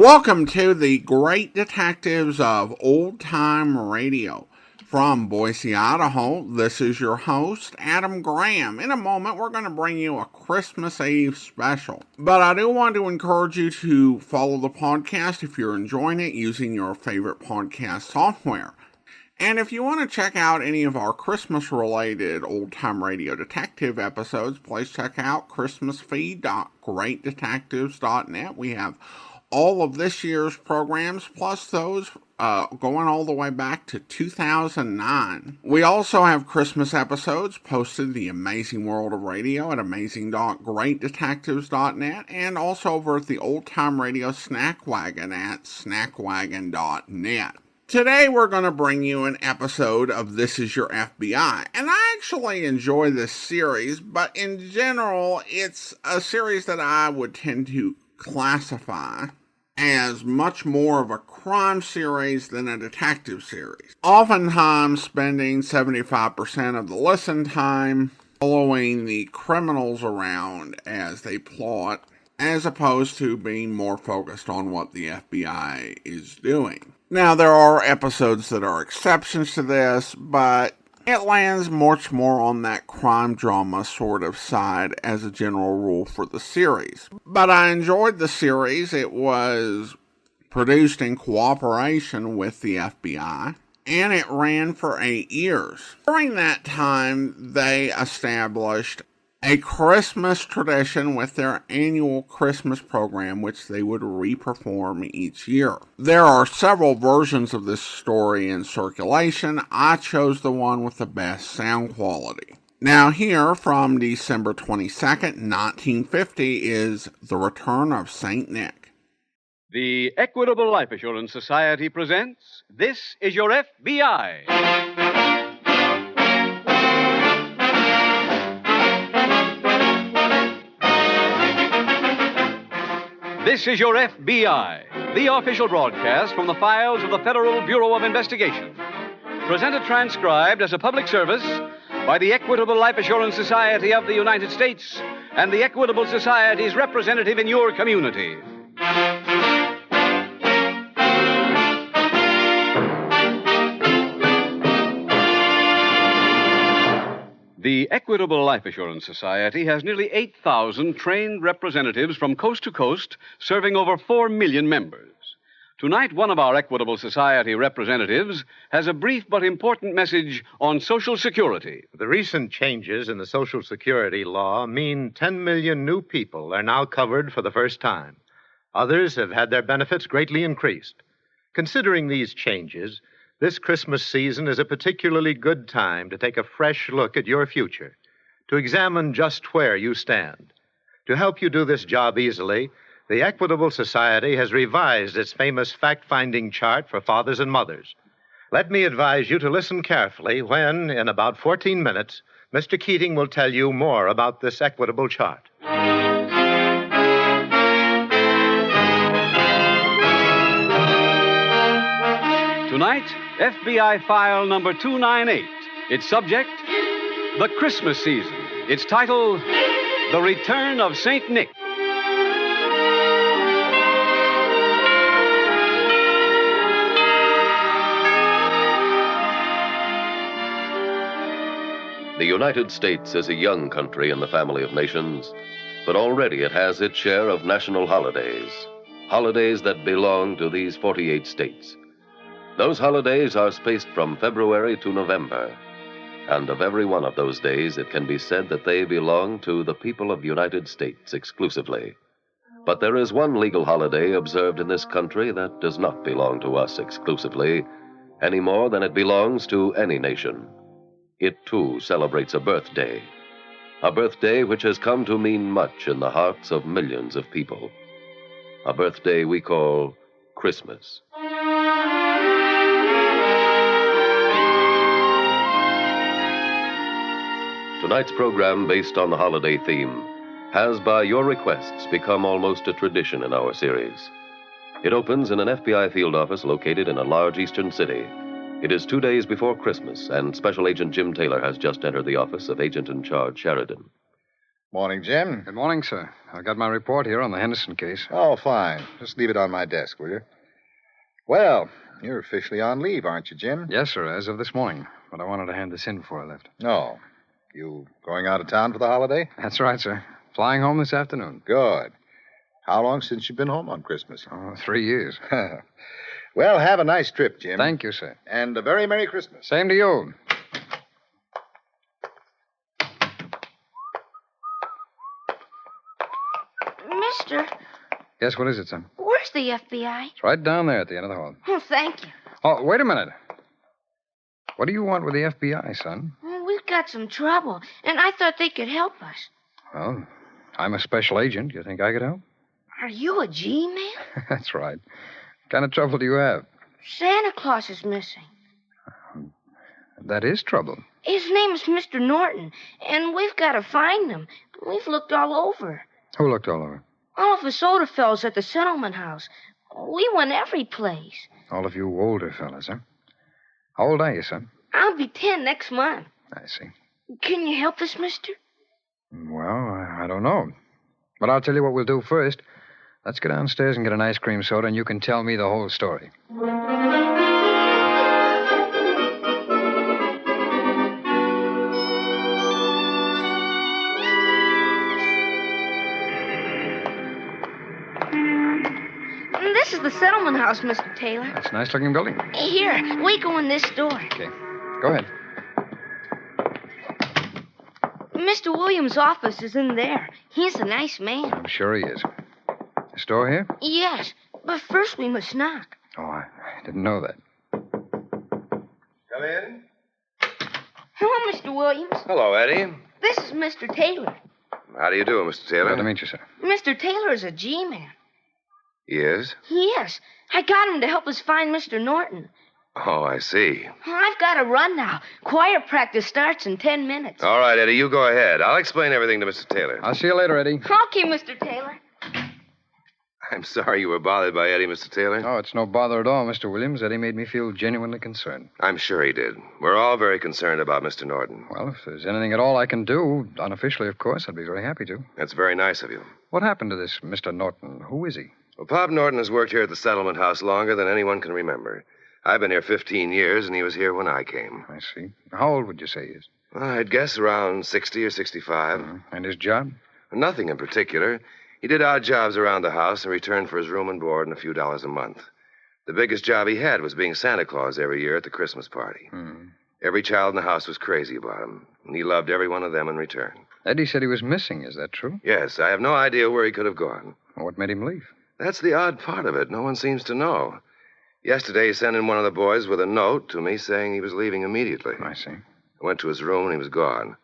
Welcome to the Great Detectives of Old Time Radio. From Boise, Idaho, this is your host, Adam Graham. In a moment, we're going to bring you a Christmas Eve special. But I do want to encourage you to follow the podcast if you're enjoying it using your favorite podcast software. And if you want to check out any of our Christmas-related old-time radio detective episodes, please check out christmasfeed.greatdetectives.net. We have all of this year's programs, plus those going all the way back to 2009. We also have Christmas episodes posted to the Amazing World of Radio at amazing.greatdetectives.net, and also over at the Old Time Radio Snack Wagon at snackwagon.net. Today we're going to bring you an episode of This Is Your FBI, and I actually enjoy this series, but in general it's a series that I would tend to classify as much more of a crime series than a detective series. Oftentimes spending 75% of the listen time following the criminals around as they plot, as opposed to being more focused on what the FBI is doing. Now, there are episodes that are exceptions to this, but it lands much more on that crime drama sort of side as a general rule for the series. But I enjoyed the series. It was produced in cooperation with the FBI, and it ran for 8 years. During that time, they established a Christmas tradition with their annual Christmas program, which they would reperform each year. There are several versions of this story in circulation. I chose the one with the best sound quality. Now here, from December 22nd, 1950, is The Return of St. Nick. The Equitable Life Assurance Society presents This Is Your FBI. This is Your FBI, the official broadcast from the files of the Federal Bureau of Investigation. Presented transcribed as a public service by the Equitable Life Assurance Society of the United States and the Equitable Society's representative in your community. The Equitable Life Assurance Society has nearly 8,000 trained representatives from coast to coast, serving over 4 million members. Tonight, one of our Equitable Society representatives has a brief but important message on Social Security. The recent changes in the Social Security law mean 10 million new people are now covered for the first time. Others have had their benefits greatly increased. Considering these changes, this Christmas season is a particularly good time to take a fresh look at your future, to examine just where you stand. To help you do this job easily, the Equitable Society has revised its famous fact-finding chart for fathers and mothers. Let me advise you to listen carefully when, in about 14 minutes, Mr. Keating will tell you more about this Equitable chart. Tonight, FBI file number 298. Its subject, the Christmas season. Its title, The Return of St. Nick. The United States is a young country in the family of nations, but already it has its share of national holidays. Holidays that belong to these 48 states. Those holidays are spaced from February to November, and of every one of those days it can be said that they belong to the people of the United States exclusively. But there is one legal holiday observed in this country that does not belong to us exclusively, any more than it belongs to any nation. It, too, celebrates a birthday which has come to mean much in the hearts of millions of people. A birthday we call Christmas. Tonight's program, based on the holiday theme, has, by your requests, become almost a tradition in our series. It opens in an FBI field office located in a large eastern city. It is 2 days before Christmas, and Special Agent Jim Taylor has just entered the office of Agent in Charge Sheridan. Morning, Jim. Good morning, sir. I got my report here on the Henderson case. Oh, fine. Just leave it on my desk, will you? Well, you're officially on leave, aren't you, Jim? Yes, sir, as of this morning. But I wanted to hand this in before I left. No. You going out of town for the holiday? That's right, sir. Flying home this afternoon. Good. How long since you've been home on Christmas? Oh, 3 years. Well, have a nice trip, Jim. Thank you, sir. And a very Merry Christmas. Same to you. Mister, Yes, what is it, son? where's the FBI? It's right down there at the end of the hall. Oh, thank you. Oh, wait a minute. What do you want with the FBI, son? Well, we've got some trouble, and I thought they could help us. Well, I'm a special agent. You think I could help? Are you a G-man? That's right. What kind of trouble do you have? Santa Claus is missing. That is trouble. His name's Mr. Norton, and we've got to find him. We've looked all over. Who looked all over? All of us older fellows at the settlement house. We went every place. All of you older fellas, huh? How old are you, son? I'll be 10 next month. I see. Can you help us, mister? Well, I don't know. But I'll tell you what we'll do first. Let's go downstairs and get an ice cream soda, and you can tell me the whole story. This is the settlement house, Mr. Taylor. That's a nice-looking building. Here, we go in this door. Okay. Go ahead. Mr. Williams' office is in there. He's a nice man. I'm sure he is. This door here? Yes, but first we must knock. Oh, I didn't know that. Come in. Hello, Mr. Williams. Hello, Eddie. This is Mr. Taylor. How do you do, Mr. Taylor? Glad to meet you, sir. Mr. Taylor is a G-man. Yes? Yes, I got him to help us find Mr. Norton. Oh, I see. I've got to run now. Choir practice starts in 10 minutes. All right, Eddie, you go ahead. I'll explain everything to Mr. Taylor. I'll see you later, Eddie. Okay, Mr. Taylor. I'm sorry you were bothered by Eddie, Mr. Taylor. Oh, it's no bother at all, Mr. Williams. Eddie made me feel genuinely concerned. I'm sure he did. We're all very concerned about Mr. Norton. Well, if there's anything at all I can do, unofficially, of course, I'd be very happy to. That's very nice of you. What happened to this Mr. Norton? Who is he? Well, Pop Norton has worked here at the settlement house longer than anyone can remember. I've been here 15 years, and he was here when I came. I see. How old would you say he is? Well, I'd guess around 60 or 65. And his job? Nothing in particular. He did odd jobs around the house and returned for his room and board and a few dollars a month. The biggest job he had was being Santa Claus every year at the Christmas party. Every child in the house was crazy about him, and he loved every one of them in return. Eddie said he was missing. Is that true? Yes, I have no idea where he could have gone. What made him leave? That's the odd part of it. No one seems to know. Yesterday, he sent in one of the boys with a note to me saying he was leaving immediately. I see. I went to his room, and he was gone.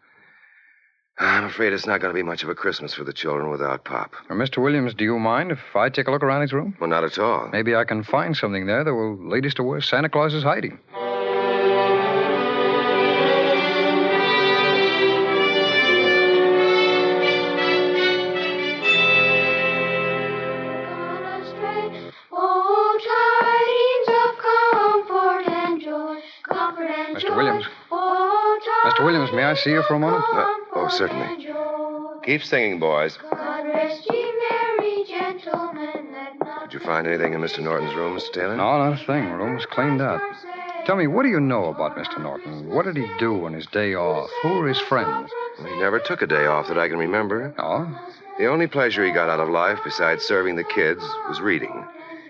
I'm afraid it's not going to be much of a Christmas for the children without Pop. Mr. Williams, do you mind if I take a look around his room? Well, not at all. Maybe I can find something there that will lead us to where Santa Claus is hiding. Mr. Williams. Mr. Williams, may I see you for a moment? Oh, certainly. Keep singing, boys. Did you find anything in Mr. Norton's room, Mr. Taylor? No, not a thing. The room's cleaned out. Tell me, what do you know about Mr. Norton? What did he do on his day off? Who were his friends? Well, he never took a day off that I can remember. Oh? The only pleasure he got out of life, besides serving the kids, was reading.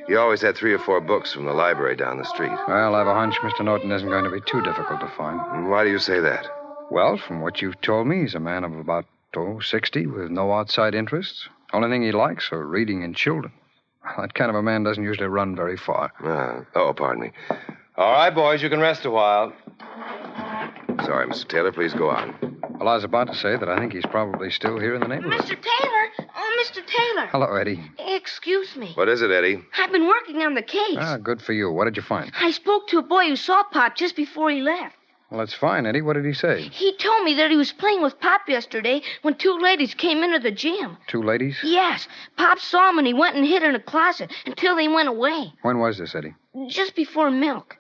He always had 3 or 4 books from the library down the street. Well, I've a hunch Mr. Norton isn't going to be too difficult to find. And why do you say that? Well, from what you've told me, he's a man of about, 60 with no outside interests. Only thing he likes are reading and children. That kind of a man doesn't usually run very far. Pardon me. All right, boys, you can rest a while. Sorry, Mr. Taylor, please go on. Well, I was about to say that I think he's probably still here in the neighborhood. Mr. Taylor! Oh, Mr. Taylor! Hello, Eddie. Excuse me. What is it, Eddie? I've been working on the case. Ah, good for you. What did you find? I spoke to a boy who saw Pop just before he left. Well, that's fine, Eddie. What did he say? He told me that he was playing with Pop yesterday when 2 ladies came into the gym. 2 ladies? Yes. Pop saw him and he went and hid in a closet until they went away. When was this, Eddie? Just before milk.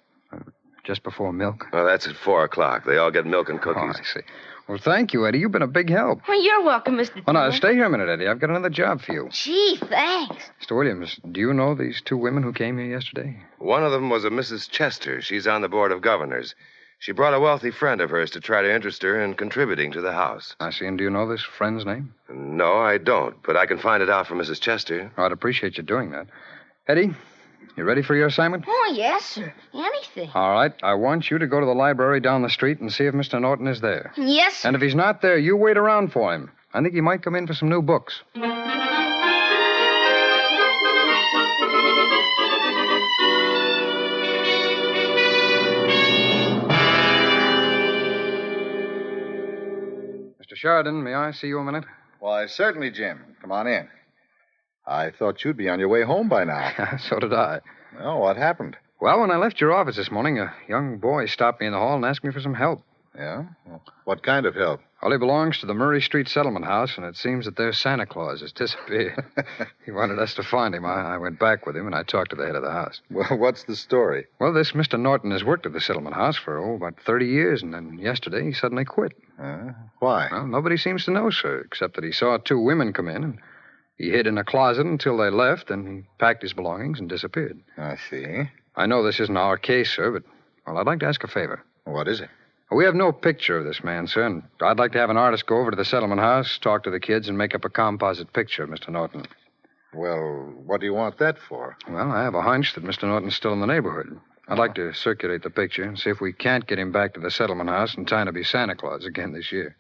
just before milk? Well, that's at 4 o'clock. They all get milk and cookies. Oh, I see. Well, thank you, Eddie. You've been a big help. Well, you're welcome, Mr. Oh, now, Taylor. stay here a minute, Eddie. I've got another job for you. Gee, thanks. Mr. Williams, do you know these two women who came here yesterday? One of them was a Mrs. Chester. She's on the Board of Governors. She brought a wealthy friend of hers to try to interest her in contributing to the house. I see. And do you know this friend's name? No, I don't, but I can find it out for Mrs. Chester. I'd appreciate you doing that. Eddie, you ready for your assignment? Oh, yes, sir. Anything. All right. I want you to go to the library down the street and see if Mr. Norton is there. Yes, sir. And if he's not there, you wait around for him. I think he might come in for some new books. Mr. Sheridan, may I see you a minute? Why, certainly, Jim. Come on in. I thought you'd be on your way home by now. So did I. Well, what happened? Well, when I left your office this morning, a young boy stopped me in the hall and asked me for some help. Yeah? Well, what kind of help? Well, he belongs to the Murray Street Settlement House, and it seems that their Santa Claus has disappeared. He wanted us to find him. I went back with him, and I talked to the head of the house. Well, what's the story? Well, this Mr. Norton has worked at the Settlement House for, about 30 years, and then yesterday he suddenly quit. Why? Well, nobody seems to know, sir, except that he saw two women come in, and he hid in a closet until they left, and he packed his belongings and disappeared. I see. I know this isn't our case, sir, but, well, I'd like to ask a favor. What is it? We have no picture of this man, sir, and I'd like to have an artist go over to the settlement house, talk to the kids, and make up a composite picture of Mr. Norton. Well, what do you want that for? Well, I have a hunch that Mr. Norton's still in the neighborhood. I'd like to circulate the picture and see if we can't get him back to the settlement house in time to be Santa Claus again this year.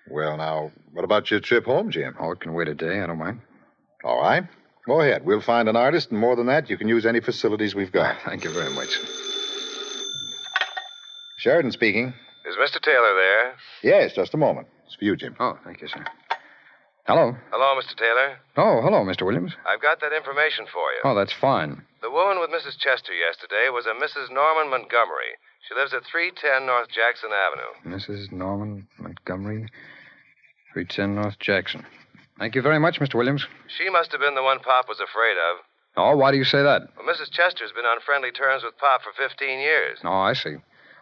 Well, now, what about your trip home, Jim? Oh, it can wait a day. I don't mind. All right. Go ahead. We'll find an artist, and more than that, you can use any facilities we've got. Thank you very much. Sheridan speaking. Is Mr. Taylor there? Yes, just a moment. It's for you, Jim. Oh, thank you, sir. Hello. Hello, Mr. Taylor. Oh, hello, Mr. Williams. I've got that information for you. Oh, that's fine. The woman with Mrs. Chester yesterday was a Mrs. Norman Montgomery. She lives at 310 North Jackson Avenue. Mrs. Norman Montgomery, 310 North Jackson. Thank you very much, Mr. Williams. She must have been the one Pop was afraid of. Oh, why do you say that? Well, Mrs. Chester's been on friendly terms with Pop for 15 years. Oh, I see.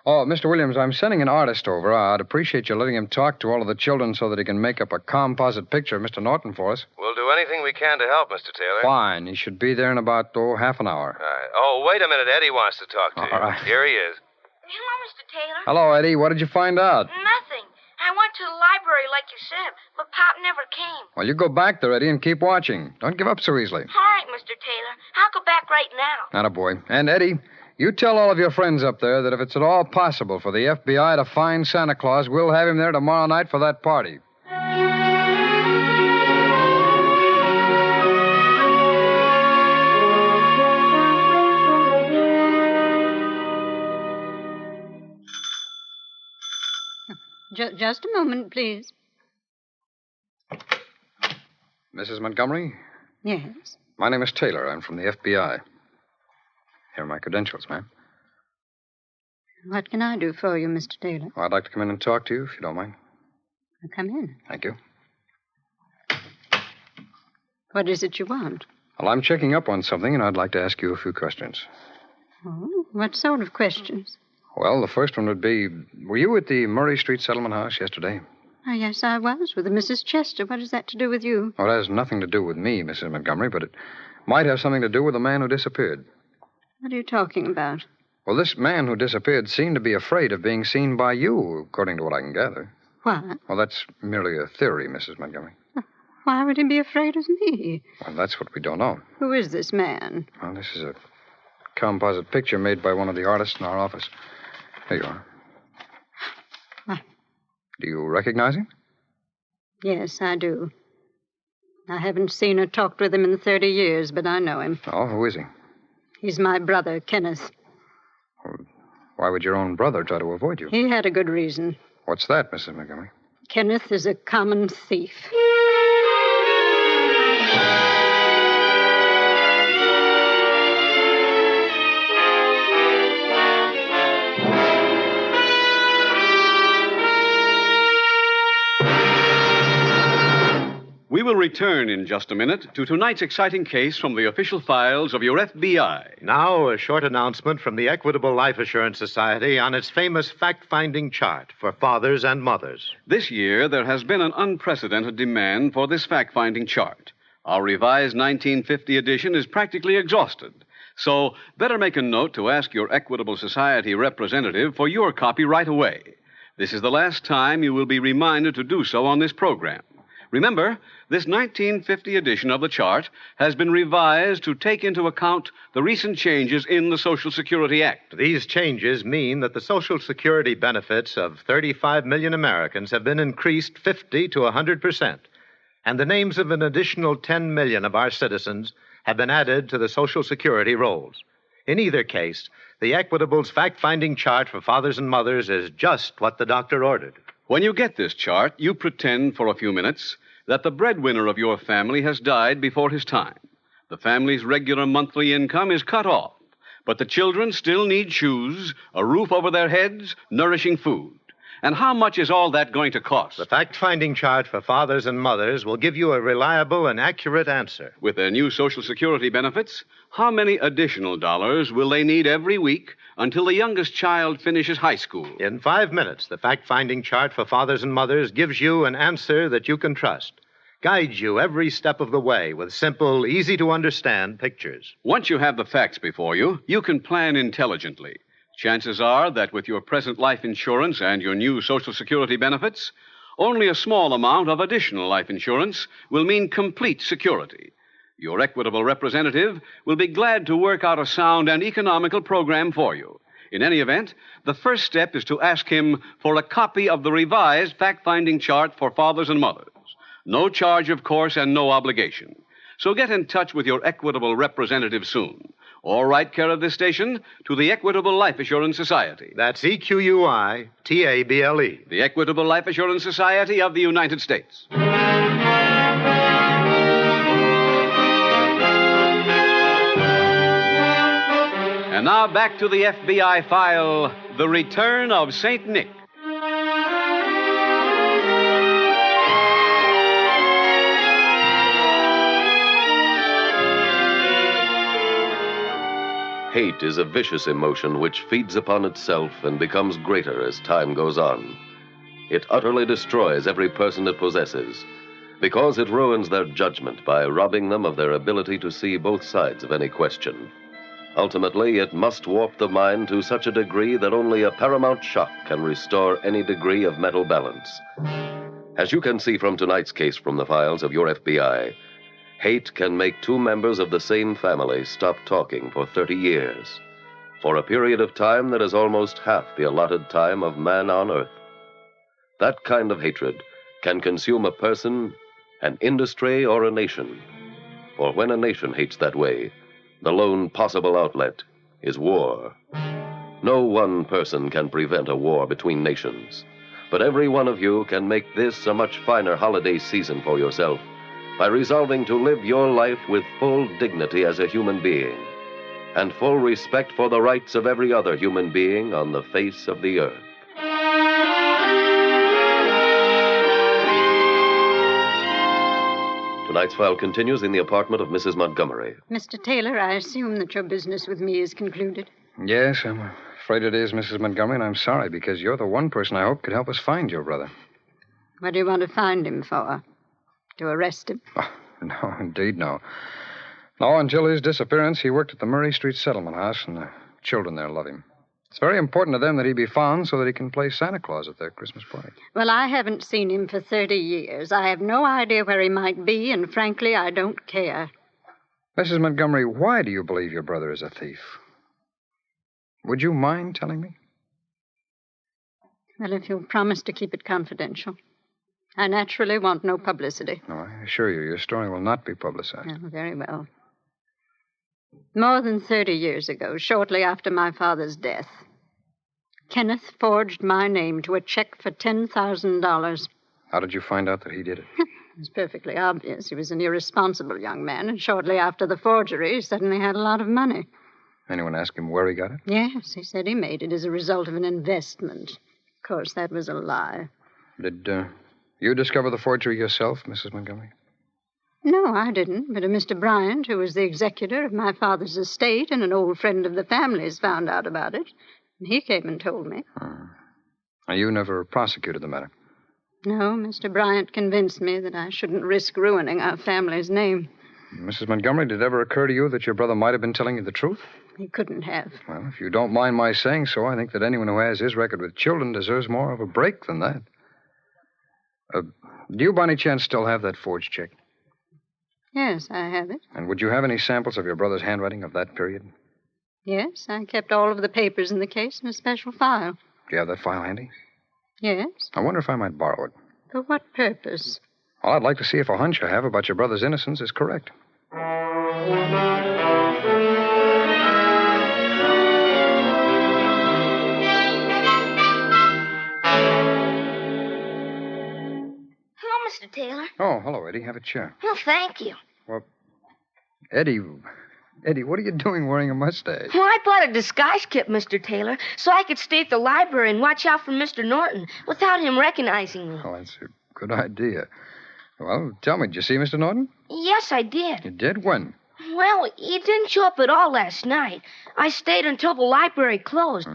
Oh, Mr. Williams, I'm sending an artist over. I'd appreciate you letting him talk to all of the children so that he can make up a composite picture of Mr. Norton for us. We'll do anything we can to help, Mr. Taylor. Fine. He should be there in about, half an hour. All right. Oh, wait a minute. Eddie wants to talk to you. All right. Here he is. Hello, Mr. Taylor. Hello, Eddie. What did you find out? Nothing. I went to the library like you said, but Pop never came. Well, you go back there, Eddie, and keep watching. Don't give up so easily. All right, Mr. Taylor. I'll go back right now. Attaboy. And, Eddie, you tell all of your friends up there that if it's at all possible for the FBI to find Santa Claus, we'll have him there tomorrow night for that party. Just a moment, please. Mrs. Montgomery? Yes. My name is Taylor. I'm from the FBI. Here are my credentials, ma'am. What can I do for you, Mr. Taylor? Well, I'd like to come in and talk to you, if you don't mind. Come in. Thank you. What is it you want? Well, I'm checking up on something, and I'd like to ask you a few questions. Oh, what sort of questions? Well, the first one would be, were you at the Murray Street Settlement House yesterday? Oh, yes, I was, with Mrs. Chester. What has that to do with you? Well, it has nothing to do with me, Mrs. Montgomery, but it might have something to do with the man who disappeared. What are you talking about? Well, this man who disappeared seemed to be afraid of being seen by you, according to what I can gather. What? Well, that's merely a theory, Mrs. Montgomery. Why would he be afraid of me? Well, that's what we don't know. Who is this man? Well, this is a composite picture made by one of the artists in our office. There you are. What? Do you recognize him? Yes, I do. I haven't seen or talked with him in 30 years, but I know him. Oh, who is he? He's my brother, Kenneth. Well, why would your own brother try to avoid you? He had a good reason. What's that, Mrs. Montgomery? Kenneth is a common thief. We will return in just a minute to tonight's exciting case from the official files of your FBI. Now, a short announcement from the Equitable Life Assurance Society on its famous fact-finding chart for fathers and mothers. This year, there has been an unprecedented demand for this fact-finding chart. Our revised 1950 edition is practically exhausted. So, better make a note to ask your Equitable Society representative for your copy right away. This is the last time you will be reminded to do so on this program. Remember, this 1950 edition of the chart has been revised to take into account the recent changes in the Social Security Act. These changes mean that the Social Security benefits of 35 million Americans have been increased 50 to 100%, and the names of an additional 10 million of our citizens have been added to the Social Security rolls. In either case, the Equitable's fact-finding chart for fathers and mothers is just what the doctor ordered. When you get this chart, you pretend for a few minutes that the breadwinner of your family has died before his time. The family's regular monthly income is cut off, but the children still need shoes, a roof over their heads, nourishing food. And how much is all that going to cost? The fact-finding chart for fathers and mothers will give you a reliable and accurate answer. With their new Social Security benefits, how many additional dollars will they need every week until the youngest child finishes high school? In 5 minutes, the fact-finding chart for fathers and mothers gives you an answer that you can trust, guides you every step of the way with simple, easy-to-understand pictures. Once you have the facts before you, you can plan intelligently. Chances are that with your present life insurance and your new Social Security benefits, only a small amount of additional life insurance will mean complete security. Your Equitable representative will be glad to work out a sound and economical program for you. In any event, the first step is to ask him for a copy of the revised fact-finding chart for fathers and mothers. No charge, of course, and no obligation. So get in touch with your Equitable representative soon. Or write care of this station to the Equitable Life Assurance Society. That's EQUITABLE. The Equitable Life Assurance Society of the United States. And now back to the FBI file, The Return of St. Nick. Hate is a vicious emotion which feeds upon itself and becomes greater as time goes on. It utterly destroys every person it possesses, because it ruins their judgment by robbing them of their ability to see both sides of any question. Ultimately, it must warp the mind to such a degree that only a paramount shock can restore any degree of mental balance. As you can see from tonight's case from the files of your FBI, hate can make two members of the same family stop talking for 30 years, for a period of time that is almost half the allotted time of man on earth. That kind of hatred can consume a person, an industry, or a nation. For when a nation hates that way, the lone possible outlet is war. No one person can prevent a war between nations, but every one of you can make this a much finer holiday season for yourself by resolving to live your life with full dignity as a human being and full respect for the rights of every other human being on the face of the earth. Tonight's file continues in the apartment of Mrs. Montgomery. Mr. Taylor, I assume that your business with me is concluded. Yes, I'm afraid it is, Mrs. Montgomery, and I'm sorry because you're the one person I hope could help us find your brother. What do you want to find him for? To arrest him? Oh, no, indeed, no. No, until his disappearance, he worked at the Murray Street Settlement House, and the children there love him. It's very important to them that he be found so that he can play Santa Claus at their Christmas party. Well, I haven't seen him for 30 years. I have no idea where he might be, and frankly, I don't care. Mrs. Montgomery, why do you believe your brother is a thief? Would you mind telling me? Well, if you'll promise to keep it confidential. I naturally want no publicity. No, I assure you, your story will not be publicized. Oh, very well. More than 30 years ago, shortly after my father's death, Kenneth forged my name to a check for $10,000. How did you find out that he did it? It was perfectly obvious. He was an irresponsible young man, and shortly after the forgery, he suddenly had a lot of money. Anyone ask him where he got it? Yes, he said he made it as a result of an investment. Of course, that was a lie. Did you discover the forgery yourself, Mrs. Montgomery? No, I didn't. But a Mr. Bryant, who was the executor of my father's estate and an old friend of the family's, found out about it. And he came and told me. Now, you never prosecuted the matter? No, Mr. Bryant convinced me that I shouldn't risk ruining our family's name. Mrs. Montgomery, did it ever occur to you that your brother might have been telling you the truth? He couldn't have. Well, if you don't mind my saying so, I think that anyone who has his record with children deserves more of a break than that. Do you by any chance still have that forged check? Yes, I have it. And would you have any samples of your brother's handwriting of that period? Yes, I kept all of the papers in the case in a special file. Do you have that file handy? Yes? I wonder if I might borrow it. For what purpose? Well, I'd like to see if a hunch I have about your brother's innocence is correct. Mr. Taylor. Oh, hello, Eddie. Have a chair. Well, thank you. Well, Eddie, what are you doing wearing a mustache? Well, I bought a disguise kit, Mr. Taylor, so I could stay at the library and watch out for Mr. Norton without him recognizing me. Oh, that's a good idea. Well, tell me, did you see Mr. Norton? Yes, I did. You did? When? Well, he didn't show up at all last night. I stayed until the library closed.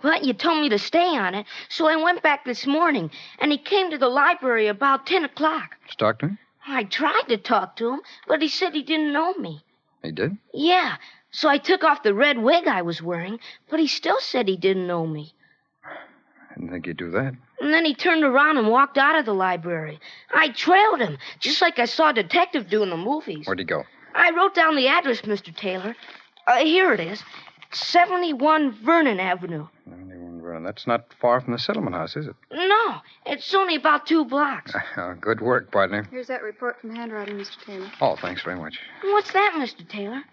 But you told me to stay on it, so I went back this morning, and he came to the library about 10 o'clock. Did you talk to him? I tried to talk to him, but he said he didn't know me. He did? Yeah, so I took off the red wig I was wearing, but he still said he didn't know me. I didn't think you'd do that. And then he turned around and walked out of the library. I trailed him, just like I saw a detective do in the movies. Where'd he go? I wrote down the address, Mr. Taylor. Here it is. 71 Vernon Avenue. 71 Vernon. That's not far from the settlement house, is it? No, it's only about 2 blocks. Good work, partner. Here's that report from handwriting, Mr. Taylor. Oh, thanks very much. What's that, Mr. Taylor?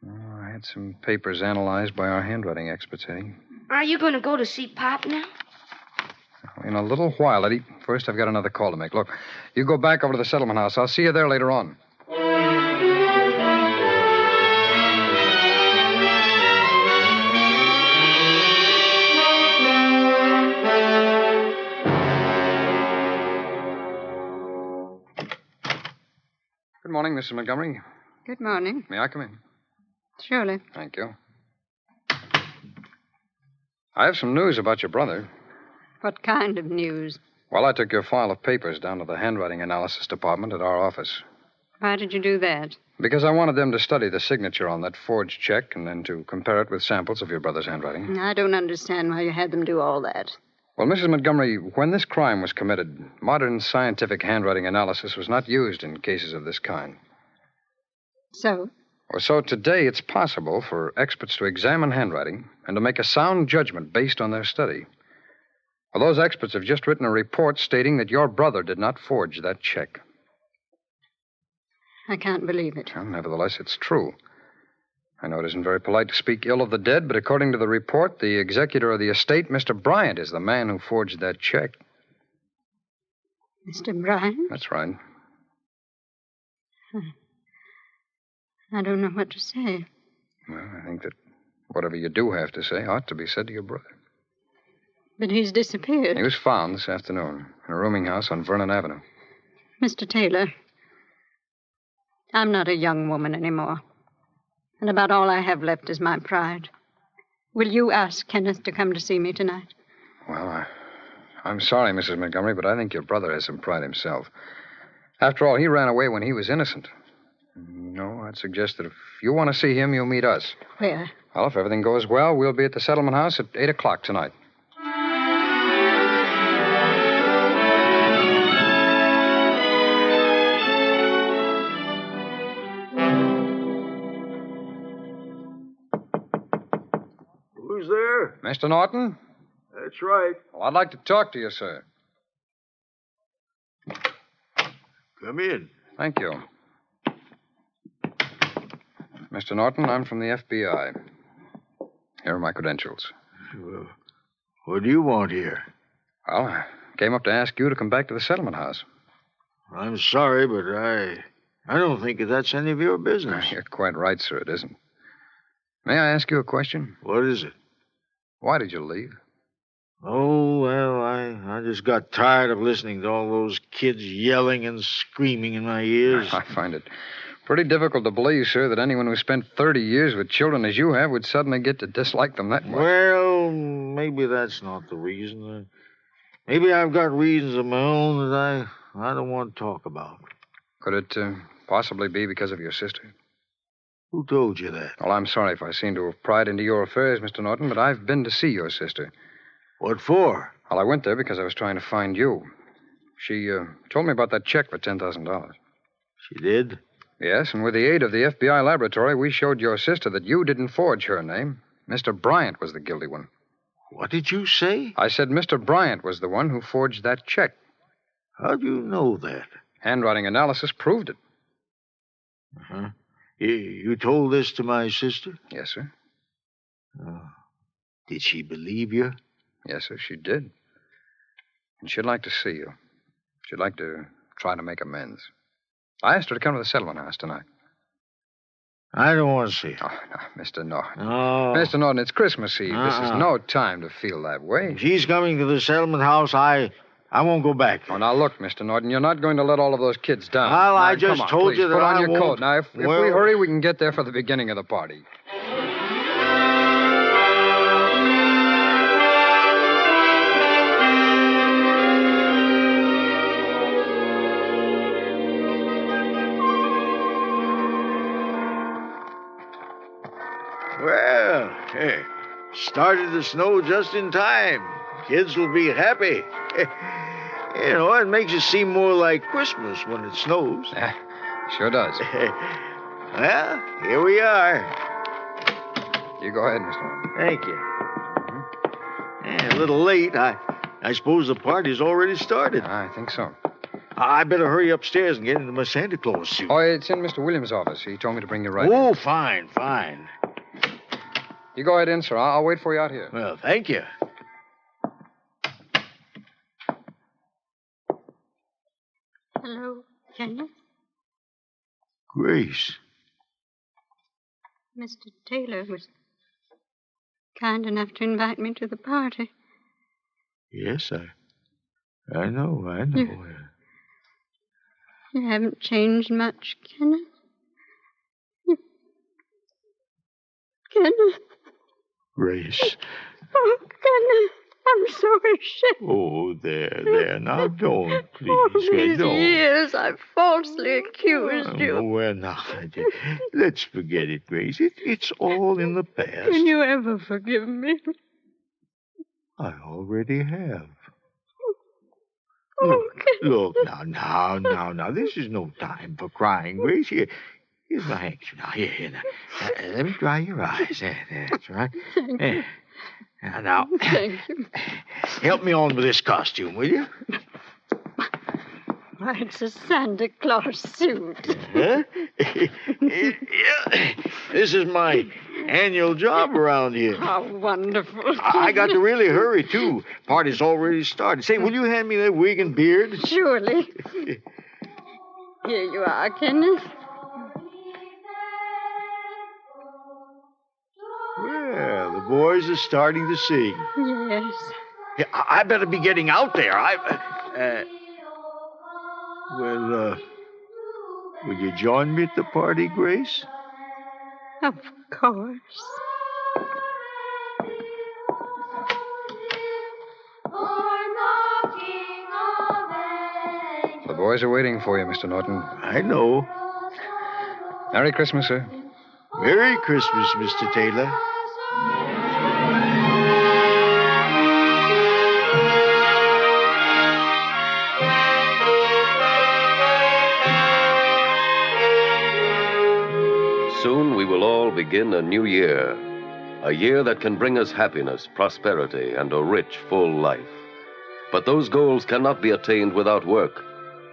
Oh, I had some papers analyzed by our handwriting experts, Eddie. Are you going to go to see Pop now? In a little while, Eddie. First, I've got another call to make. Look, you go back over to the settlement house. I'll see you there later on. Good morning, Mrs. Montgomery. Good morning. May I come in? Surely. Thank you. I have some news about your brother. What kind of news? Well, I took your file of papers down to the handwriting analysis department at our office. Why did you do that? Because I wanted them to study the signature on that forged check and then to compare it with samples of your brother's handwriting. I don't understand why you had them do all that. Well, Mrs. Montgomery, when this crime was committed, modern scientific handwriting analysis was not used in cases of this kind. So? So today it's possible for experts to examine handwriting and to make a sound judgment based on their study. Well, those experts have just written a report stating that your brother did not forge that check. I can't believe it. Well, nevertheless, it's true. I know it isn't very polite to speak ill of the dead, but according to the report, the executor of the estate, Mr. Bryant, is the man who forged that check. Mr. Bryant? That's right. I don't know what to say. Well, I think that whatever you do have to say ought to be said to your brother. But he's disappeared. He was found this afternoon in a rooming house on Vernon Avenue. Mr. Taylor, I'm not a young woman anymore. And about all I have left is my pride. Will you ask Kenneth to come to see me tonight? Well, I'm sorry, Mrs. Montgomery, but I think your brother has some pride himself. After all, he ran away when he was innocent. No, I'd suggest that if you want to see him, you'll meet us. Where? Well, if everything goes well, we'll be at the settlement house at 8 o'clock tonight. Who's there? Mr. Norton? That's right. Well, I'd like to talk to you, sir. Come in. Thank you. Mr. Norton, I'm from the FBI. Here are my credentials. Well, what do you want here? Well, I came up to ask you to come back to the settlement house. I'm sorry, but I don't think that's any of your business. You're quite right, sir. It isn't. May I ask you a question? What is it? Why did you leave? Oh, well, I just got tired of listening to all those kids yelling and screaming in my ears. I find it pretty difficult to believe, sir, that anyone who spent 30 years with children as you have would suddenly get to dislike them that much. Well, maybe that's not the reason. Maybe I've got reasons of my own that I don't want to talk about. Could it possibly be because of your sister? Who told you that? Well, I'm sorry if I seem to have pried into your affairs, Mr. Norton, but I've been to see your sister. What for? Well, I went there because I was trying to find you. She told me about that check for $10,000. She did? Yes, and with the aid of the FBI laboratory, we showed your sister that you didn't forge her name. Mr. Bryant was the guilty one. What did you say? I said Mr. Bryant was the one who forged that check. How do you know that? Handwriting analysis proved it. Uh-huh. You told this to my sister? Yes, sir. Did she believe you? Yes, sir, she did. And she'd like to see you. She'd like to try to make amends. I asked her to come to the settlement house tonight. I don't want to see her. Oh, no, Mr. Norton. Oh. Mr. Norton, it's Christmas Eve. This is no time to feel that way. If she's coming to the settlement house, I won't go back. Oh, now, look, Mr. Norton, you're not going to let all of those kids down. Well, now, I just come on, told please, you that put on I your won't. coat. Now, if we hurry, we can get there for the beginning of the party. Well, hey, started to snow just in time. Kids will be happy. You know, it makes it seem more like Christmas when it snows. Yeah, sure does. Well, here we are. You go ahead, Mr. Norton. Thank you. Yeah, a little late. I suppose the party's already started. I think so. I better hurry upstairs and get into my Santa Claus suit. Oh, it's in Mr. Williams' office. He told me to bring you right in. Oh, fine. You go ahead in, sir. I'll wait for you out here. Well, thank you. Hello, Kenneth? Grace. Mr. Taylor was kind enough to invite me to the party. Yes, I know. You haven't changed much, Kenneth. Kenneth. Grace. Oh, Kenneth, I'm so ashamed. Oh, there. Now, don't, please. All these Don't. years I've falsely accused you. Oh, well, now, let's forget it, Grace. It's all in the past. Can you ever forgive me? I already have. Oh, Look, now. This is no time for crying, Grace. Here's my handkerchief. Now, here. Now, let me dry your eyes. That's right. Thank you. Now, Thank you. help me on with this costume, will you? Why, it's a Santa Claus suit. Huh? This is my annual job around here. How wonderful. I got to really hurry, too. Party's already started. Say, will you hand me that wig and beard? Surely. Here you are, Kenneth. Well, the boys are starting to sing. Yes. Yeah, I better be getting out there. Will you join me at the party, Grace? Of course. The boys are waiting for you, Mr. Norton. I know. Merry Christmas, sir. Merry Christmas, Mr. Taylor. Soon we will all begin a new year. A year that can bring us happiness, prosperity, and a rich, full life. But those goals cannot be attained without work,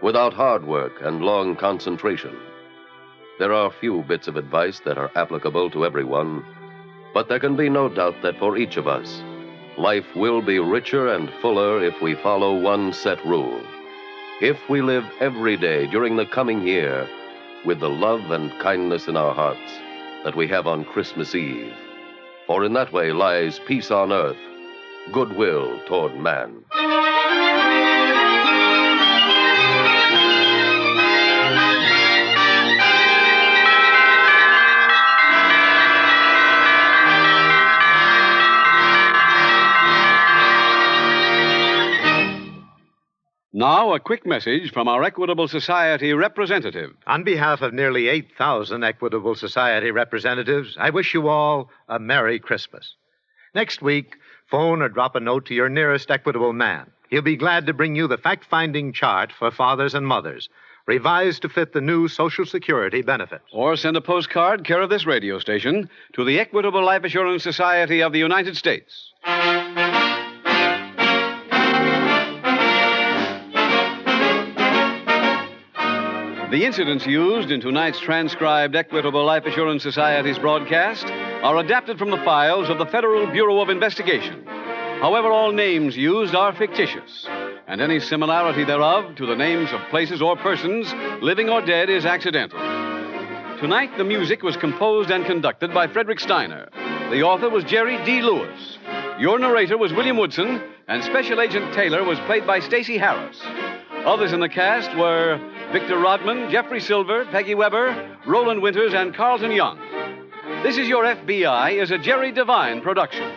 without hard work and long concentration. There are few bits of advice that are applicable to everyone, but there can be no doubt that for each of us, life will be richer and fuller if we follow one set rule. If we live every day during the coming year with the love and kindness in our hearts that we have on Christmas Eve. For in that way lies peace on earth, goodwill toward man. Now, a quick message from our Equitable Society representative. On behalf of nearly 8,000 Equitable Society representatives, I wish you all a Merry Christmas. Next week, phone or drop a note to your nearest Equitable man. He'll be glad to bring you the fact-finding chart for fathers and mothers, revised to fit the new Social Security benefits. Or send a postcard, care of this radio station, to the Equitable Life Assurance Society of the United States. The incidents used in tonight's transcribed Equitable Life Assurance Society's broadcast are adapted from the files of the Federal Bureau of Investigation. However, all names used are fictitious, and any similarity thereof to the names of places or persons, living or dead, is accidental. Tonight, the music was composed and conducted by Frederick Steiner. The author was Jerry D. Lewis. Your narrator was William Woodson, and Special Agent Taylor was played by Stacy Harris. Others in the cast were Victor Rodman, Jeffrey Silver, Peggy Weber, Roland Winters, and Carlton Young. This Is Your FBI is a Jerry Devine production.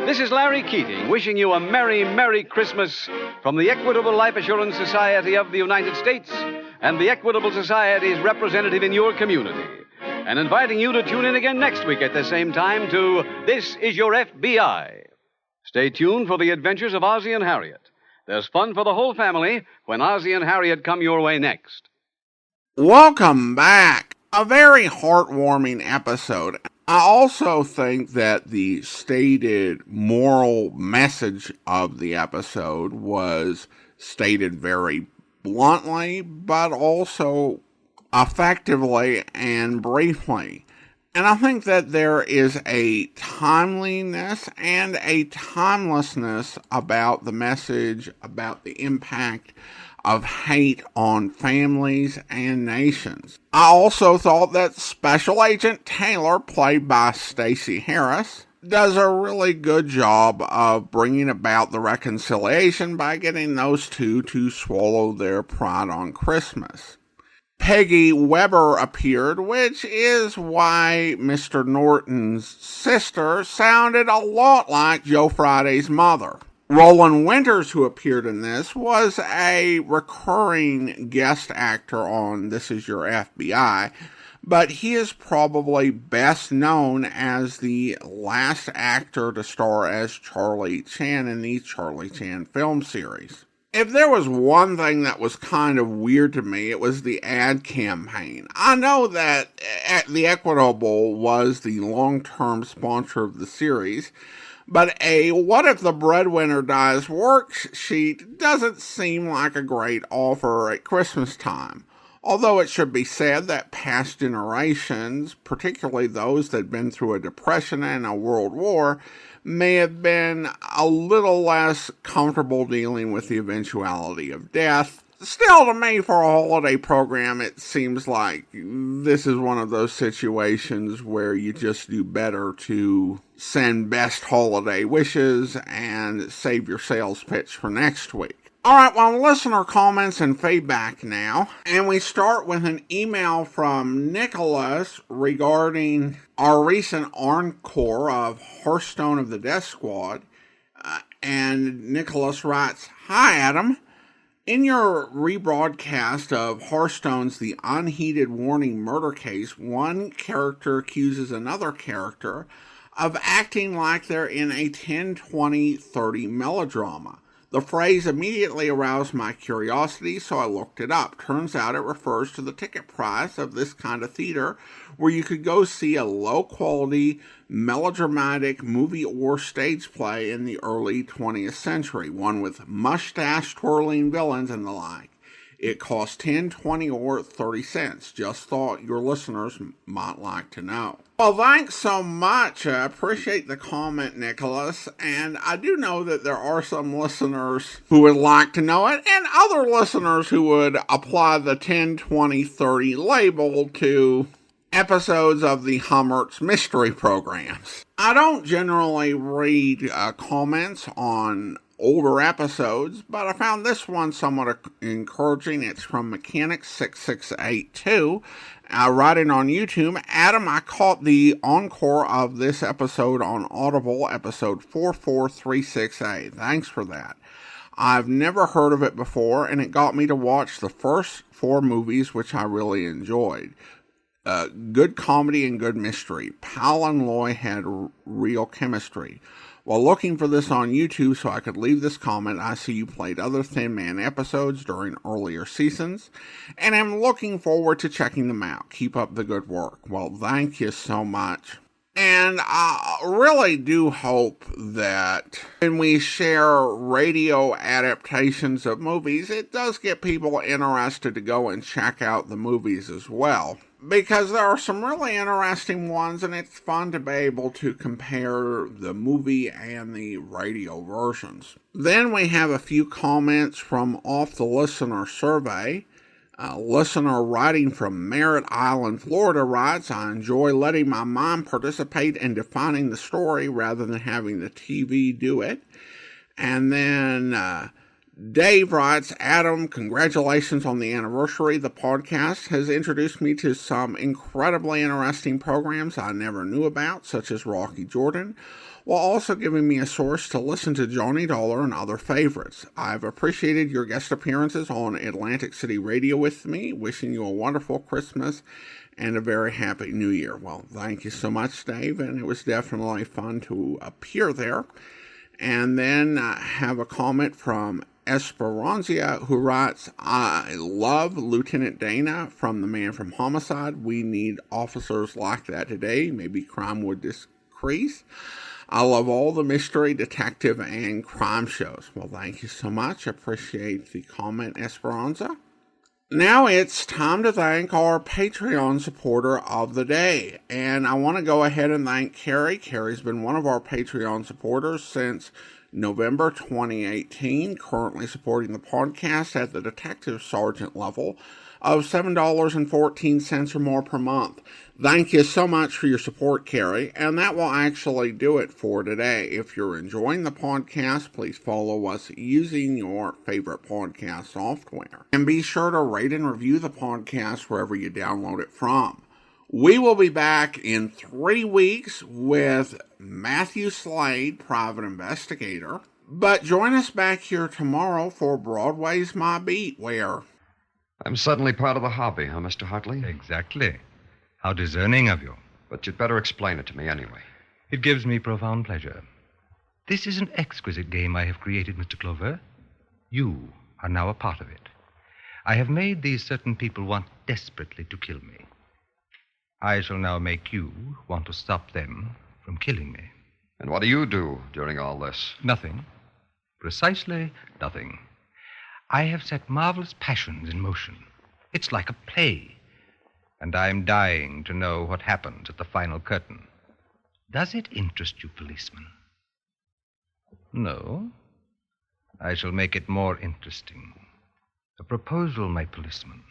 This is Larry Keating wishing you a Merry, Merry Christmas from the Equitable Life Assurance Society of the United States and the Equitable Society's representative in your community, and inviting you to tune in again next week at the same time to This Is Your FBI. Stay tuned for the adventures of Ozzie and Harriet. There's fun for the whole family when Ozzie and Harriet come your way next. Welcome back. A very heartwarming episode. I also think that the stated moral message of the episode was stated very bluntly, but also effectively and briefly. And I think that there is a timeliness and a timelessness about the message, about the impact of hate on families and nations. I also thought that Special Agent Taylor, played by Stacy Harris, does a really good job of bringing about the reconciliation by getting those two to swallow their pride on Christmas. Peggy Weber appeared, which is why Mr. Norton's sister sounded a lot like Joe Friday's mother. Roland Winters, who appeared in this, was a recurring guest actor on This Is Your FBI, but he is probably best known as the last actor to star as Charlie Chan in the Charlie Chan film series. If there was one thing that was kind of weird to me, it was the ad campaign. I know that the Equitable was the long-term sponsor of the series, but a what if the breadwinner dies worksheet doesn't seem like a great offer at Christmas time. Although it should be said that past generations, particularly those that had been through a depression and a world war, may have been a little less comfortable dealing with the eventuality of death. Still, to me, for a holiday program, it seems like this is one of those situations where you just do better to send best holiday wishes and save your sales pitch for next week. Alright, well, listener comments and feedback now. And we start with an email from Nicholas regarding our recent encore of Hearthstone of the Death Squad. And Nicholas writes, "Hi, Adam. In your rebroadcast of Hearthstone's The Unheeded Warning murder case, one character accuses another character of acting like they're in a 10, 20, 30 melodrama. The phrase immediately aroused my curiosity, so I looked it up. Turns out it refers to the ticket price of this kind of theater, where you could go see a low-quality, melodramatic movie or stage play in the early 20th century, one with mustache-twirling villains and the like. It costs 10, 20, or 30 cents. Just thought your listeners might like to know." Well, thanks so much. I appreciate the comment, Nicholas. And I do know that there are some listeners who would like to know it, and other listeners who would apply the 10, 20, 30 label to episodes of the Hummert's mystery programs. I don't generally read comments on older episodes, but I found this one somewhat encouraging. It's from Mechanic6682, writing on YouTube. Adam, I caught the encore of this episode on Audible, episode 44368. Thanks for that. I've never heard of it before, and it got me to watch the first 4 movies, which I really enjoyed. Good comedy and good mystery. Powell and Loy had real chemistry. While looking for this on YouTube so I could leave this comment, I see you played other Thin Man episodes during earlier seasons, and I'm looking forward to checking them out. Keep up the good work. Well, thank you so much. And I really do hope that when we share radio adaptations of movies, it does get people interested to go and check out the movies as well. Because there are some really interesting ones, and it's fun to be able to compare the movie and the radio versions. Then we have a few comments from off the listener survey. A listener writing from Merritt Island, Florida writes, I enjoy letting my mom participate in defining the story rather than having the TV do it. And then Dave writes, Adam, congratulations on the anniversary. The podcast has introduced me to some incredibly interesting programs I never knew about, such as Rocky Jordan, while also giving me a source to listen to Johnny Dollar and other favorites. I've appreciated your guest appearances on Atlantic City Radio with me. Wishing you a wonderful Christmas and a very happy New Year. Well, thank you so much, Dave, and it was definitely fun to appear there. And then I have a comment from Esperanza, who writes, I love Lieutenant Dana from The Man from Homicide. We need officers like that today. Maybe crime would decrease. I love all the mystery, detective, and crime shows. Well, thank you so much. I appreciate the comment, Esperanza. Now it's time to thank our Patreon supporter of the day. And I want to go ahead and thank Carrie. Carrie's been one of our Patreon supporters since November 2018, currently supporting the podcast at the detective sergeant level of $7.14 or more per month. Thank you so much for your support, Carrie, and that will actually do it for today. If you're enjoying the podcast, please follow us using your favorite podcast software. And be sure to rate and review the podcast wherever you download it from. We will be back in 3 weeks with Matthew Slade, Private Investigator. But join us back here tomorrow for Broadway's My Beat, where... I'm suddenly part of the hobby, huh, Mr. Hartley? Exactly. How discerning of you. But you'd better explain it to me anyway. It gives me profound pleasure. This is an exquisite game I have created, Mr. Clover. You are now a part of it. I have made these certain people want desperately to kill me. I shall now make you want to stop them from killing me. And what do you do during all this? Nothing. Precisely nothing. I have set marvelous passions in motion. It's like a play. And I'm dying to know what happens at the final curtain. Does it interest you, policeman? No? I shall make it more interesting. A proposal, my policeman.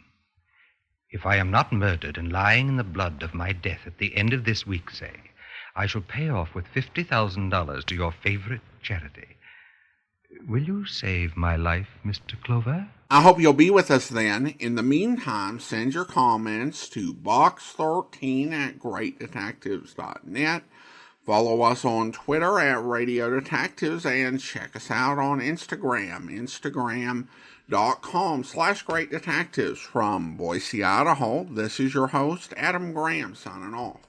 If I am not murdered and lying in the blood of my death at the end of this week, say, I shall pay off with $50,000 to your favorite charity. Will you save my life, Mr. Clover? I hope you'll be with us then. In the meantime, send your comments to box13@greatdetectives.net. Follow us on Twitter at Radio Detectives and check us out on Instagram, instagram.com/greatdetectives. From Boise, Idaho, this is your host, Adam Graham, signing off.